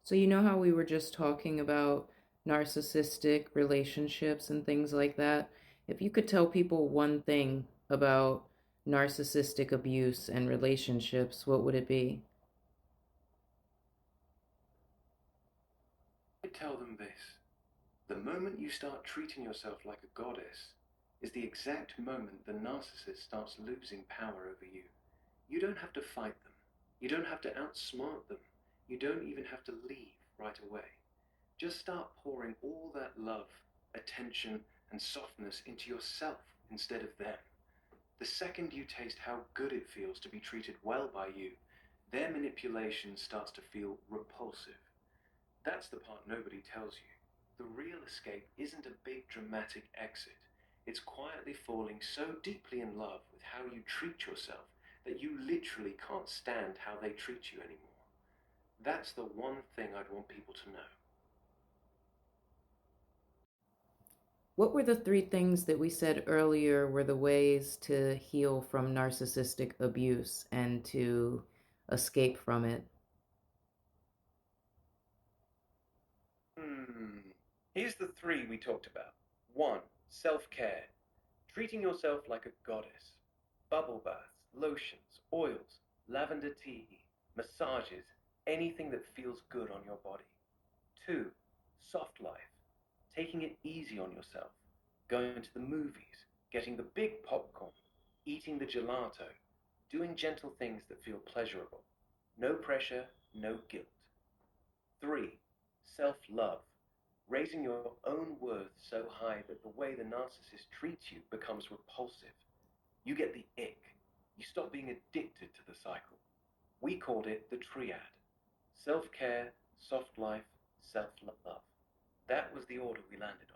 So, you know how we were just talking about narcissistic relationships and things like that? If you could tell people one thing about narcissistic abuse and relationships, what would it be? I tell them this: the moment you start treating yourself like a goddess is the exact moment the narcissist starts losing power over you. You don't have to fight them. You don't have to outsmart them. You don't even have to leave right away. Just start pouring all that love, attention, and softness into yourself instead of them. The second you taste how good it feels to be treated well by you, their manipulation starts to feel repulsive. That's the part nobody tells you. The real escape isn't a big dramatic exit. It's quietly falling so deeply in love with how you treat yourself that you literally can't stand how they treat you anymore. That's the one thing I'd want people to know. What were the three things that we said earlier were the ways to heal from narcissistic abuse and to escape from it? Hmm. Here's the three we talked about. One, self care. Treating yourself like a goddess. Bubble baths, lotions, oils, lavender tea, massages, anything that feels good on your body. Two, soft life. Taking it easy on yourself. Going to the movies, getting the big popcorn, eating the gelato, doing gentle things that feel pleasurable. No pressure, no guilt. Three, self-love. Raising your own worth so high that the way the narcissist treats you becomes repulsive. You get the ick. You stop being addicted to the cycle. We called it the triad: self care, soft life, self love. That was the order we landed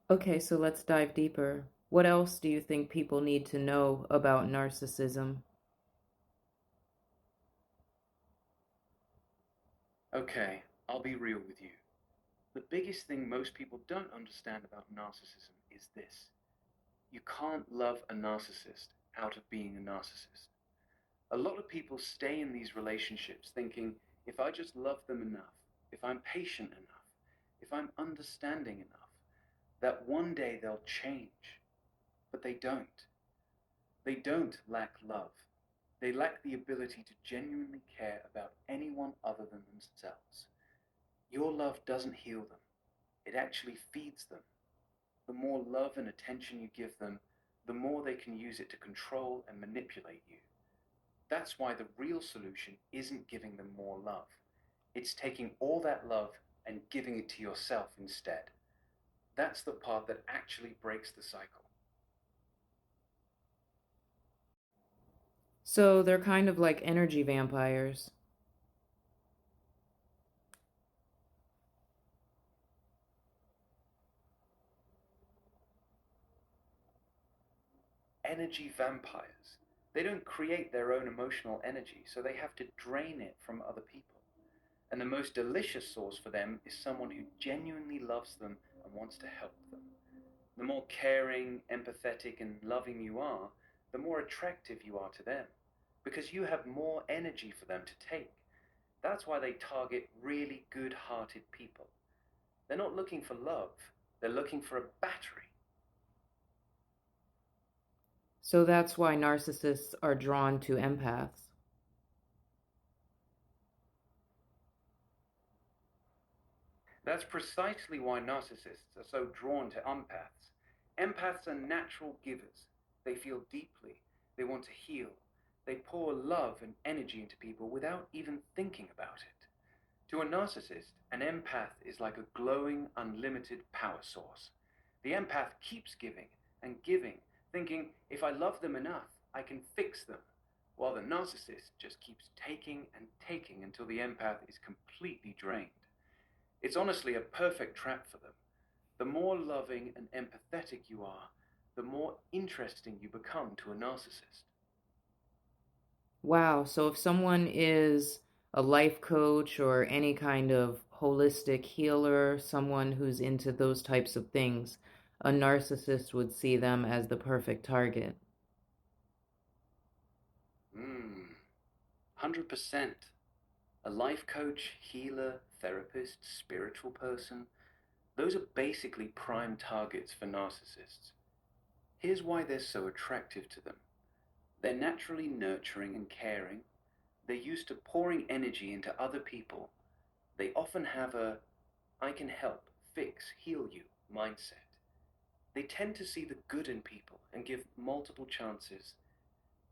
on. Okay, so let's dive deeper. What else do you think people need to know about narcissism? Okay, I'll be real with you. The biggest thing most people don't understand about narcissism is this: you can't love a narcissist out of being a narcissist. A lot of people stay in these relationships thinking, if I just love them enough, if I'm patient enough, if I'm understanding enough, that one day they'll change. But they don't. They don't lack love. They lack the ability to genuinely care about anyone other than themselves. Your love doesn't heal them, it actually feeds them. The more love and attention you give them, the more they can use it to control and manipulate you. That's why the real solution isn't giving them more love. It's taking all that love and giving it to yourself instead. That's the part that actually breaks the cycle. So they're kind of like energy vampires. Energy vampires. They don't create their own emotional energy, so they have to drain it from other people. And the most delicious source for them is someone who genuinely loves them and wants to help them. The more caring, empathetic, and loving you are, the more attractive you are to them, because you have more energy for them to take. That's why they target really good hearted people. They're not looking for love, they're looking for a battery. So that's why narcissists are drawn to empaths. That's precisely why narcissists are so drawn to empaths. Empaths are natural givers. They feel deeply, they want to heal, they pour love and energy into people without even thinking about it. To a narcissist, an empath is like a glowing, unlimited power source. The empath keeps giving and giving, thinking, if I love them enough, I can fix them, while the narcissist just keeps taking and taking until the empath is completely drained. It's honestly a perfect trap for them. The more loving and empathetic you are, the more interesting you become to a narcissist. Wow. So if someone is a life coach or any kind of holistic healer, someone who's into those types of things, a narcissist would see them as the perfect target. 100%. A life coach, healer, therapist, spiritual person, those are basically prime targets for narcissists. Here's why they're so attractive to them. They're naturally nurturing and caring. They're used to pouring energy into other people. They often have a I can help, fix, heal you mindset. They tend to see the good in people and give multiple chances.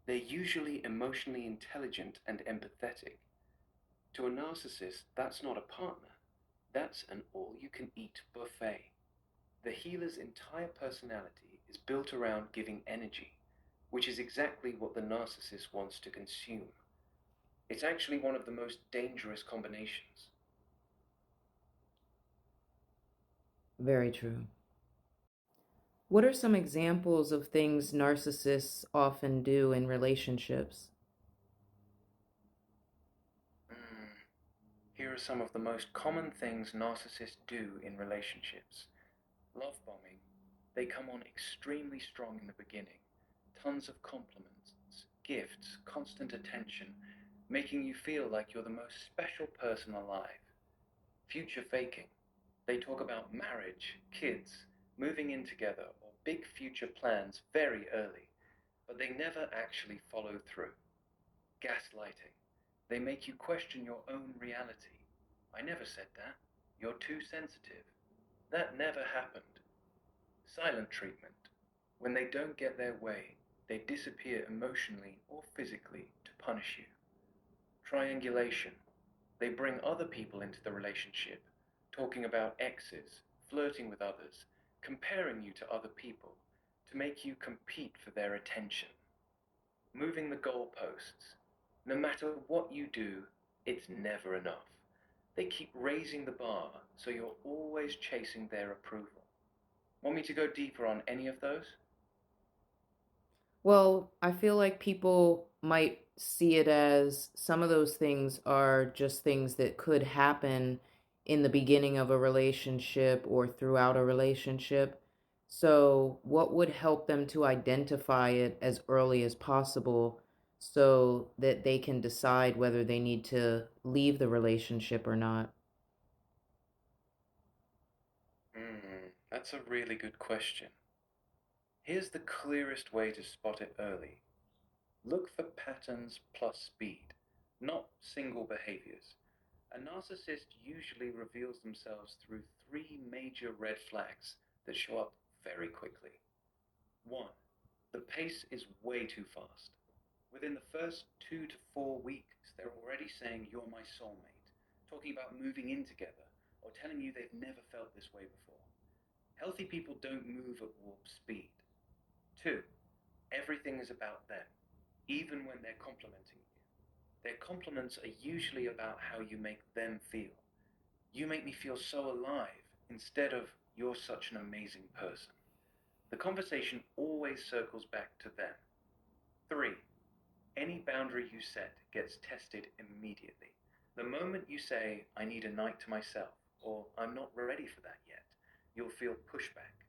They're usually emotionally intelligent and empathetic. To a narcissist, that's not a partner. That's an all you can eat buffet. The healer's entire personality is built around giving energy, which is exactly what the narcissist wants to consume. It's actually one of the most dangerous combinations. Very true. What are some examples of things narcissists often do in relationships? Mm, Here are some of the most common things narcissists do in relationships. Love bombing. They come on extremely strong in the beginning. Tons of compliments, gifts, constant attention, making you feel like you're the most special person alive. Future faking. They talk about marriage, kids, moving in together, or big future plans very early, but they never actually follow through. Gaslighting. They make you question your own reality. I never said that. You're too sensitive. That never happened. Silent treatment. When they don't get their way, they disappear emotionally or physically to punish you. Triangulation. They bring other people into the relationship, talking about exes, flirting with others, comparing you to other people, to make you compete for their attention. Moving the goalposts. No matter what you do, it's never enough. They keep raising the bar, so you're always chasing their approval. Want me to go deeper on any of those? Well, I feel like people might see it as some of those things are just things that could happen in the beginning of a relationship or throughout a relationship. So, what would help them to identify it as early as possible so that they can decide whether they need to leave the relationship or not? That's a really good question. Here's the clearest way to spot it early. Look for patterns plus speed, not single behaviors. A narcissist usually reveals themselves through three major red flags that show up very quickly. 1. The pace is way too fast. Within the first 2 to 4 weeks, they're already saying, "You're my soulmate," talking about moving in together, or telling you they've never felt this way before. Healthy people don't move at warp speed. 2. Everything is about them, even when they're complimenting you. Their compliments are usually about how you make them feel. "You make me feel so alive," instead of "you're such an amazing person." The conversation always circles back to them. 3. Any boundary you set gets tested immediately. The moment you say, "I need a night to myself," or "I'm not ready for that yet," you'll feel pushback,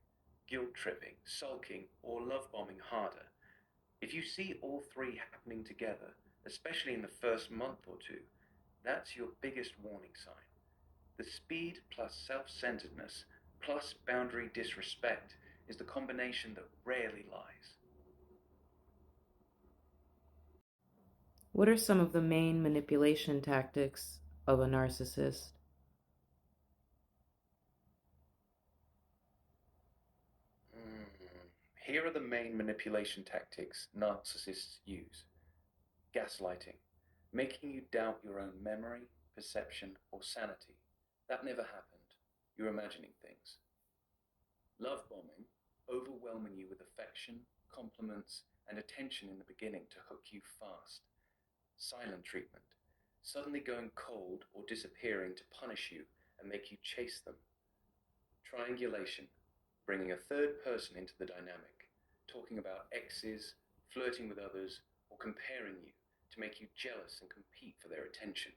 guilt tripping, sulking, or love bombing harder. If you see all three happening together, especially in the first month or two, that's your biggest warning sign. The speed plus self centeredness plus boundary disrespect is the combination that rarely lies. What are some of the main manipulation tactics of a narcissist? Mm. Here are the main manipulation tactics narcissists use: gaslighting, making you doubt your own memory, perception, or sanity. That never happened. You're imagining things. Love bombing, overwhelming you with affection, compliments, and attention in the beginning to hook you fast. Silent treatment, suddenly going cold or disappearing to punish you and make you chase them. Triangulation, bringing a third person into the dynamic, talking about exes, flirting with others, or comparing you to make you jealous and compete for their attention.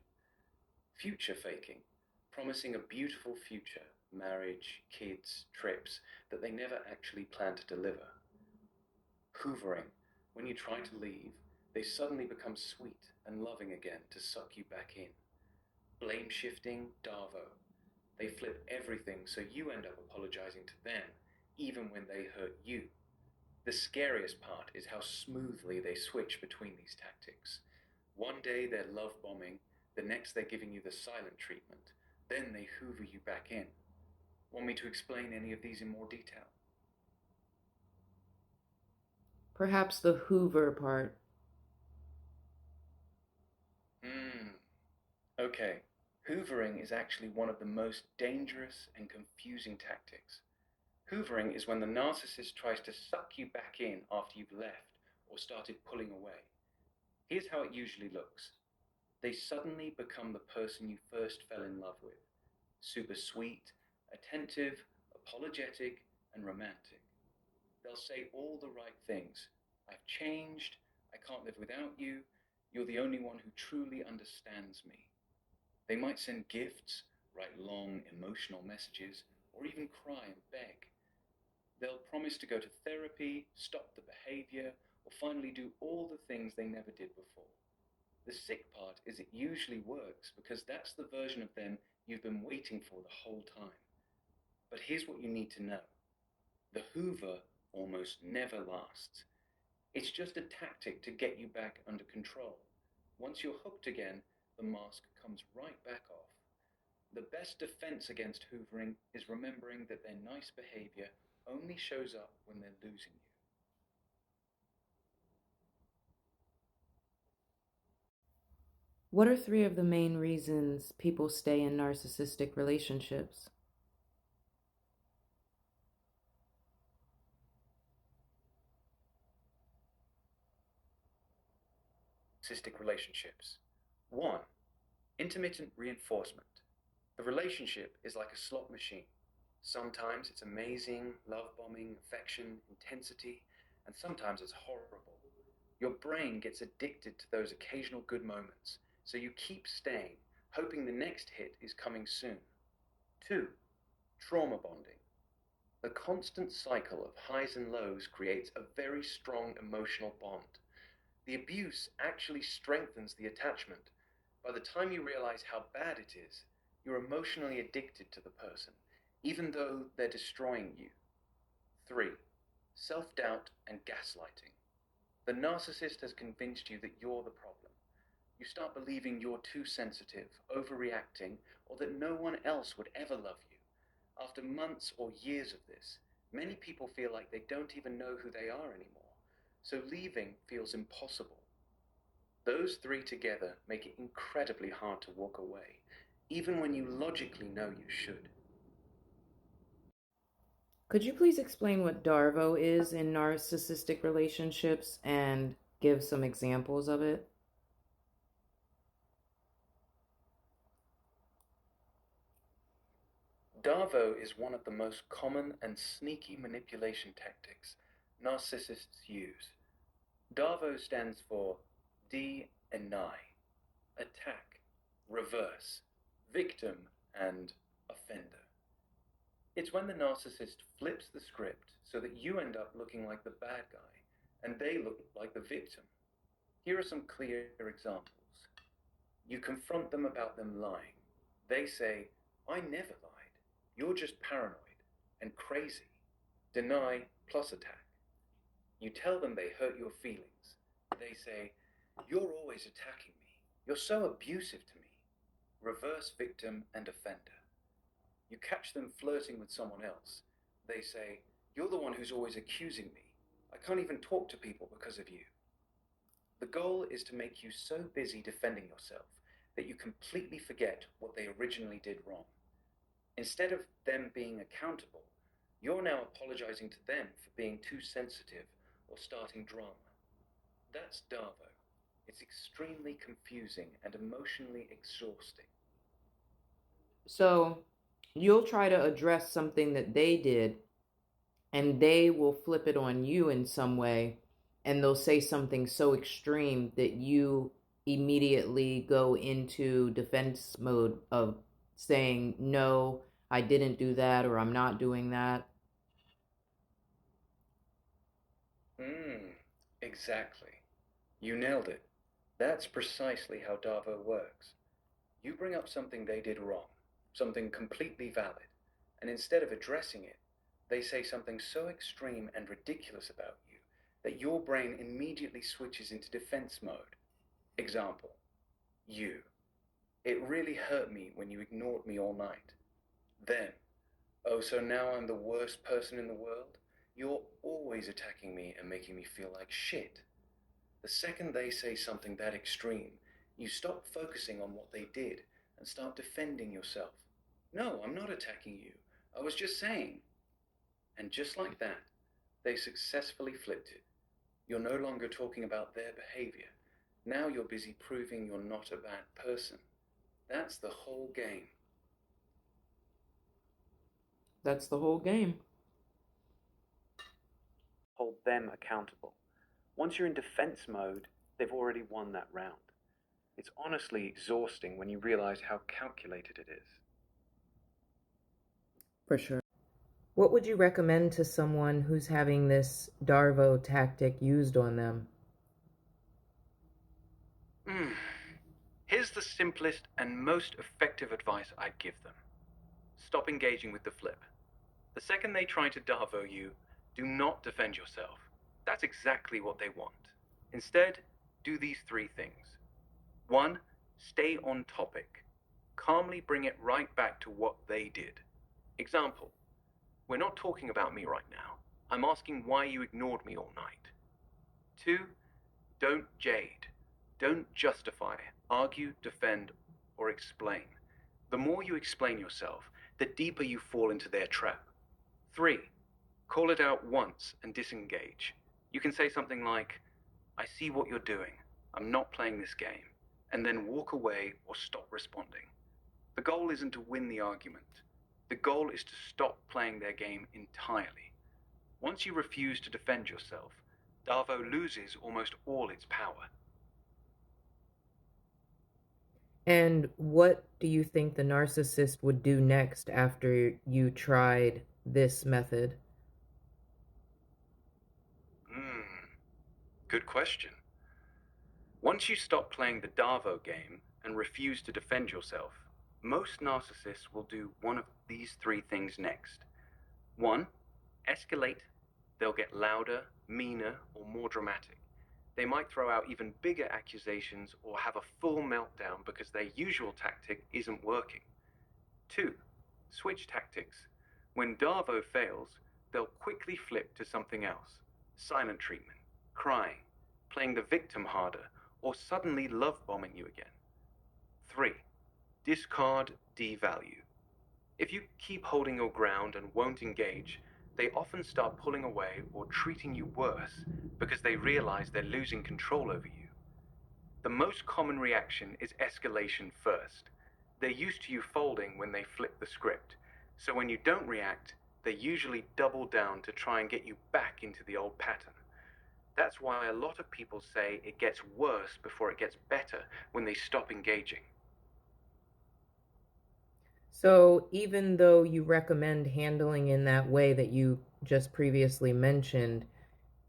Future faking, promising a beautiful future, marriage, kids, trips, that they never actually plan to deliver. Hoovering, when you try to leave, they suddenly become sweet and loving again to suck you back in. Blame shifting, Darvo. They flip everything so you end up apologizing to them, even when they hurt you. The scariest part is how smoothly they switch between these tactics. One day they're love bombing, the next they're giving you the silent treatment, then they hoover you back in. Want me to explain any of these in more detail? Perhaps the Hoover part. Hmm, okay. Hoovering is actually one of the most dangerous and confusing tactics. Hoovering is when the narcissist tries to suck you back in after you've left or started pulling away. Here's how it usually looks: they suddenly become the person you first fell in love with: super sweet, attentive, apologetic, and romantic. They'll say all the right things. I've changed. I can't live without you. You're the only one who truly understands me. They might send gifts, write long emotional messages, or even cry and beg. They'll promise to go to therapy, stop the behavior, or finally do all the things they never did before. The sick part is it usually works because that's the version of them you've been waiting for the whole time. But here's what you need to know: the Hoover almost never lasts. It's just a tactic to get you back under control. Once you're hooked again, the mask comes right back off. The best defense against hoovering is remembering that their nice behavior only shows up when they're losing you. What are three of the main reasons people stay in narcissistic relationships? Narcissistic relationships. 1. Intermittent reinforcement. The relationship is like a slot machine. Sometimes it's amazing, love bombing, affection, intensity, and sometimes it's horrible. Your brain gets addicted to those occasional good moments, so you keep staying, hoping the next hit is coming soon. 2. Trauma bonding. The constant cycle of highs and lows creates a very strong emotional bond. The abuse actually strengthens the attachment. By the time you realize how bad it is, you're emotionally addicted to the person, even though they're destroying you. 3. Self doubt and gaslighting. The narcissist has convinced you that you're the problem. You start believing you're too sensitive, overreacting, or that no one else would ever love you. After months or years of this, many people feel like they don't even know who they are anymore, so leaving feels impossible. Those three together make it incredibly hard to walk away, even when you logically know you should. Could you please explain what Darvo is in narcissistic relationships and give some examples of it? Darvo is one of the most common and sneaky manipulation tactics narcissists use. Darvo stands for deny, attack, reverse, victim, and offender. It's when the narcissist flips the script so that you end up looking like the bad guy and they look like the victim. Here are some clear examples. You confront them about them lying. They say, I never lied. You're just paranoid and crazy. Deny plus attack. You tell them they hurt your feelings. They say, you're always attacking me. You're so abusive to me. Reverse victim and offender. You catch them flirting with someone else. They say, you're the one who's always accusing me. I can't even talk to people because of you. The goal is to make you so busy defending yourself that you completely forget what they originally did wrong. Instead of them being accountable, you're now apologizing to them for being too sensitive or starting drama. That's Darvo. It's extremely confusing and emotionally exhausting. So you'll try to address something that they did, and they will flip it on you in some way, and they'll say something so extreme that you immediately go into defense mode of saying, no, I didn't do that, or I'm not doing that. Exactly. You nailed it. That's precisely how Darvo works. You bring up something they did wrong, something completely valid, and instead of addressing it, they say something so extreme and ridiculous about you that your brain immediately switches into defense mode. Example, you. It really hurt me when you ignored me all night. Then, oh, so now I'm the worst person in the world? You're always attacking me and making me feel like shit. The second they say something that extreme, you stop focusing on what they did and start defending yourself. No, I'm not attacking you. I was just saying. And just like that, they successfully flipped it. You're no longer talking about their behavior. Now you're busy proving you're not a bad person. That's the whole game. That's the whole game. Hold them accountable. Once you're in defense mode, they've already won that round. It's honestly exhausting when you realize how calculated it is. For sure. What would you recommend to someone who's having this Darvo tactic used on them? Here's the simplest and most effective advice I'd give them. Stop engaging with the flip. The second they try to Darvo you, do not defend yourself. That's exactly what they want. Instead, do these three things. 1. Stay on topic. Calmly bring it right back to what they did. Example, we're not talking about me right now. I'm asking why you ignored me all night. 2. Don't jade. Don't justify, argue, defend, or explain. The more you explain yourself, the deeper you fall into their trap. 3. Call it out once and disengage. You can say something like, I see what you're doing. I'm not playing this game. And then walk away or stop responding. The goal isn't to win the argument. The goal is to stop playing their game entirely. Once you refuse to defend yourself, Darvo loses almost all its power. And what do you think the narcissist would do next after you tried this method? Good question. Once you stop playing the Darvo game and refuse to defend yourself, most narcissists will do one of these three things next. 1. Escalate. They'll get louder, meaner, or more dramatic. They might throw out even bigger accusations or have a full meltdown because their usual tactic isn't working. 2. Switch tactics. When Darvo fails, they'll quickly flip to something else. Silent treatment, crying, playing the victim harder, or suddenly love bombing you again. 3. Discard, devalue. If you keep holding your ground and won't engage, they often start pulling away or treating you worse because they realize they're losing control over you. The most common reaction is escalation first. They're used to you folding when they flip the script, so when you don't react, they usually double down to try and get you back into the old pattern. That's why a lot of people say it gets worse before it gets better when they stop engaging. So, even though you recommend handling in that way that you just previously mentioned,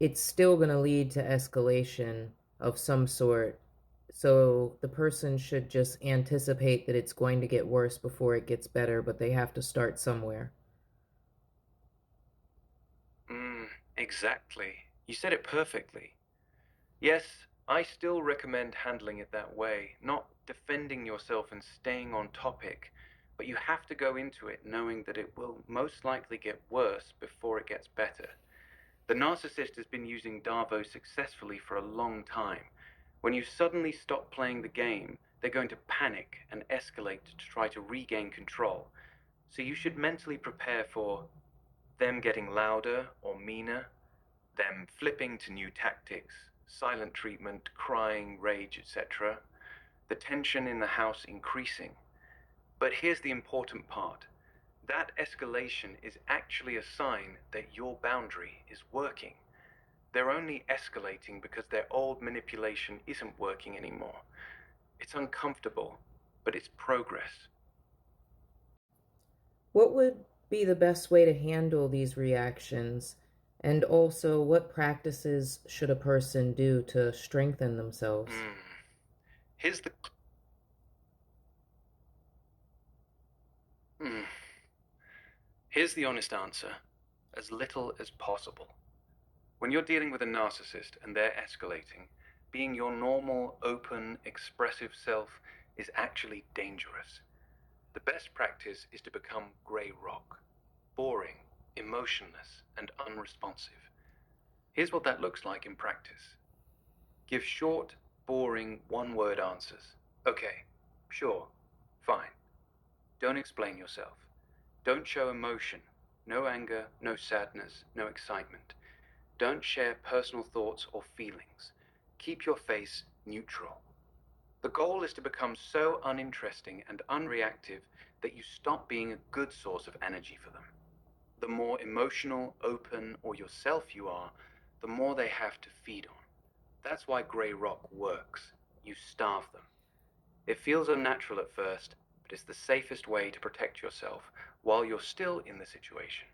it's still going to lead to escalation of some sort. So, the person should just anticipate that it's going to get worse before it gets better, but they have to start somewhere. Exactly. You said it perfectly. Yes, I still recommend handling it that way, not defending yourself and staying on topic, but you have to go into it knowing that it will most likely get worse before it gets better. The narcissist has been using Darvo successfully for a long time. When you suddenly stop playing the game, they're going to panic and escalate to try to regain control. So you should mentally prepare for them getting louder or meaner, them flipping to new tactics, silent treatment, crying, rage, etc., the tension in the house increasing. But here's the important part. That escalation is actually a sign that your boundary is working. They're only escalating because their old manipulation isn't working anymore. It's uncomfortable, but it's progress. What would be the best way to handle these reactions? And also, what practices should a person do to strengthen themselves? Mm. Here's the Here's the honest answer: as little as possible. When you're dealing with a narcissist and they're escalating, being your normal, open, expressive self is actually dangerous. The best practice is to become grey rock, boring, emotionless, and unresponsive. Here's what that looks like in practice. Give short, boring, one-word answers. Okay, sure, fine. Don't explain yourself. Don't show emotion. No anger, no sadness, no excitement. Don't share personal thoughts or feelings. Keep your face neutral. The goal is to become so uninteresting and unreactive that you stop being a good source of energy for them. The more emotional, open, or yourself you are, the more they have to feed on. That's why grey rock works. You starve them. It feels unnatural at first, but it's the safest way to protect yourself while you're still in the situation.